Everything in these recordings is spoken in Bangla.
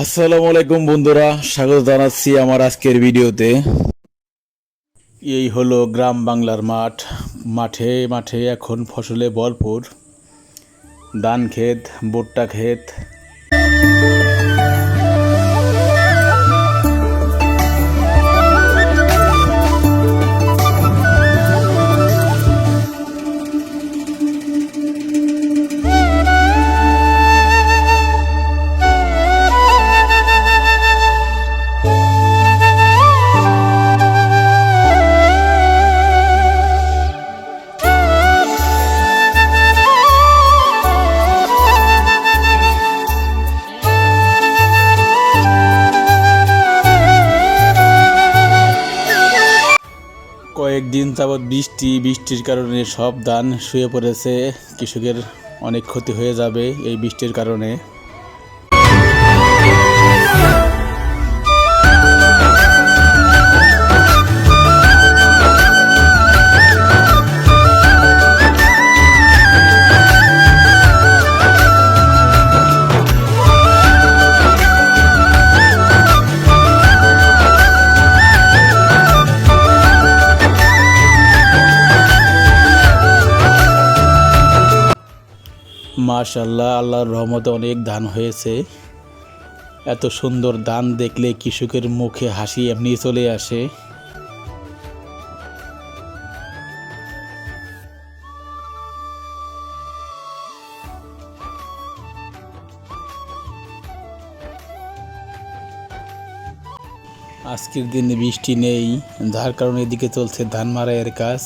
আসসালামু আলাইকুম বন্ধুরা, স্বাগত জানাচ্ছি আমার আজকের ভিডিওতে। এই হলো গ্রাম বাংলার মাঠ। মাঠে মাঠে এখন ফসলে ভরপুর। ধান ক্ষেত, ভুট্টা ক্ষেত। কয়েকদিন যাবৎ বৃষ্টির কারণে সব ধান শুয়ে পড়েছে। কৃষকের অনেক ক্ষতি হয়ে যাবে এই বৃষ্টির কারণে। মাশাআল্লাহ, আল্লাহর রহমতে অনেক ধান হয়েছে। এত সুন্দর ধান দেখলে কৃষকের মুখে হাসি এমনি চলে আসে। আজকের দিনে বৃষ্টি নেই, যার কারণে এদিকে চলছে ধান মাড়াইয়ের কাজ।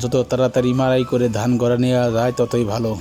যত তাড়াতাড়ি মাড়াই করে ধান ঘরে নেওয়া যায় ততই ভালো।